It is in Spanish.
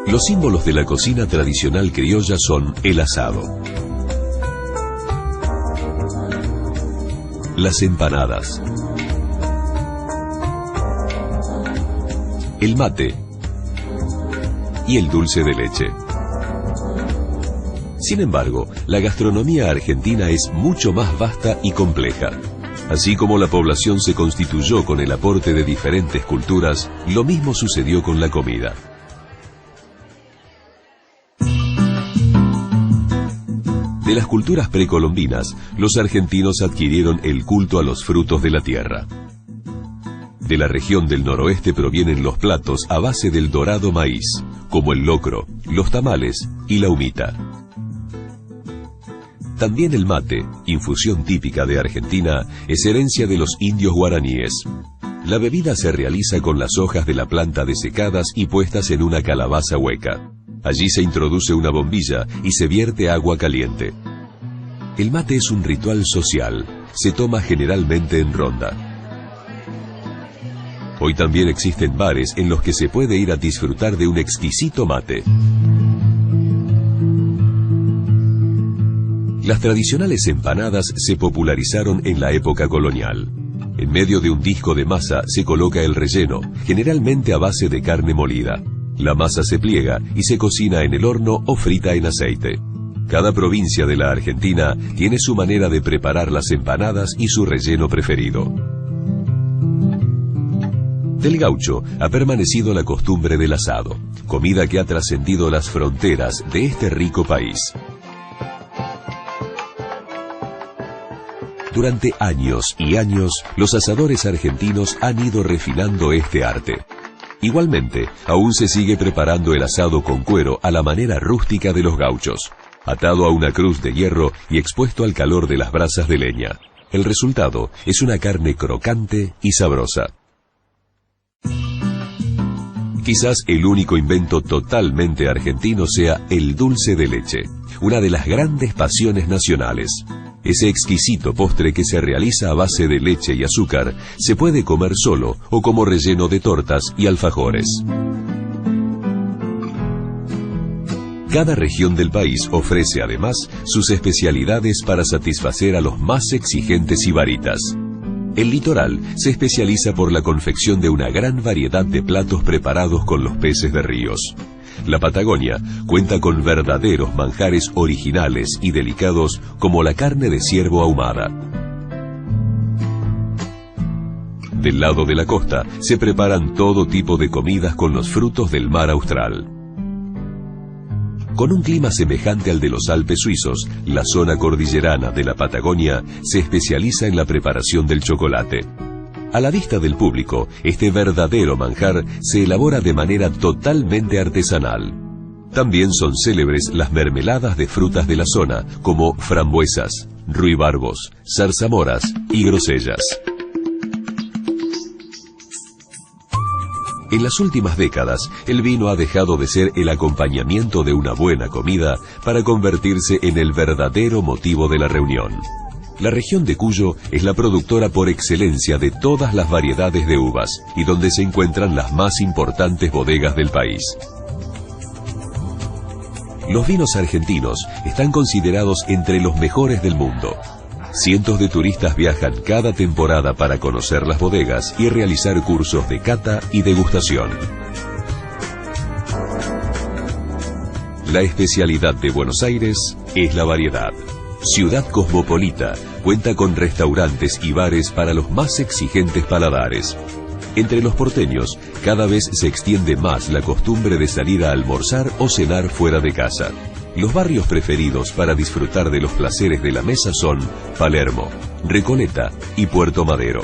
Los símbolos de la cocina tradicional criolla son el asado, las empanadas, el mate y el dulce de leche. Sin embargo, la gastronomía argentina es mucho más vasta y compleja. Así como la población se constituyó con el aporte de diferentes culturas, lo mismo sucedió con la comida. De las culturas precolombinas, los argentinos adquirieron el culto a los frutos de la tierra. De la región del noroeste provienen los platos a base del dorado maíz, como el locro, los tamales y la humita. También el mate, infusión típica de Argentina, es herencia de los indios guaraníes. La bebida se realiza con las hojas de la planta desecadas y puestas en una calabaza hueca. Allí se introduce una bombilla y se vierte agua caliente. El mate es un ritual social, se toma generalmente en ronda. Hoy también existen bares en los que se puede ir a disfrutar de un exquisito mate. Las tradicionales empanadas se popularizaron en la época colonial. En medio de un disco de masa se coloca el relleno, generalmente a base de carne molida. La masa se pliega y se cocina en el horno o frita en aceite. Cada provincia de la Argentina tiene su manera de preparar las empanadas y su relleno preferido. Del gaucho ha permanecido la costumbre del asado, comida que ha trascendido las fronteras de este rico país. Durante años y años, los asadores argentinos han ido refinando este arte. Igualmente, aún se sigue preparando el asado con cuero a la manera rústica de los gauchos, atado a una cruz de hierro y expuesto al calor de las brasas de leña. El resultado es una carne crocante y sabrosa. Quizás el único invento totalmente argentino sea el dulce de leche, una de las grandes pasiones nacionales. Ese exquisito postre que se realiza a base de leche y azúcar se puede comer solo o como relleno de tortas y alfajores. Cada región del país ofrece además sus especialidades para satisfacer a los más exigentes sibaritas. El litoral se especializa por la confección de una gran variedad de platos preparados con los peces de ríos. La Patagonia cuenta con verdaderos manjares originales y delicados como la carne de ciervo ahumada. Del lado de la costa se preparan todo tipo de comidas con los frutos del mar austral. Con un clima semejante al de los Alpes suizos, la zona cordillerana de la Patagonia se especializa en la preparación del chocolate. A la vista del público, este verdadero manjar se elabora de manera totalmente artesanal. También son célebres las mermeladas de frutas de la zona, como frambuesas, ruibarbos, zarzamoras y grosellas. En las últimas décadas, el vino ha dejado de ser el acompañamiento de una buena comida para convertirse en el verdadero motivo de la reunión. La región de Cuyo es la productora por excelencia de todas las variedades de uvas y donde se encuentran las más importantes bodegas del país. Los vinos argentinos están considerados entre los mejores del mundo. Cientos de turistas viajan cada temporada para conocer las bodegas y realizar cursos de cata y degustación. La especialidad de Buenos Aires es la variedad. Ciudad cosmopolita, cuenta con restaurantes y bares para los más exigentes paladares. Entre los porteños, cada vez se extiende más la costumbre de salir a almorzar o cenar fuera de casa. Los barrios preferidos para disfrutar de los placeres de la mesa son Palermo, Recoleta y Puerto Madero.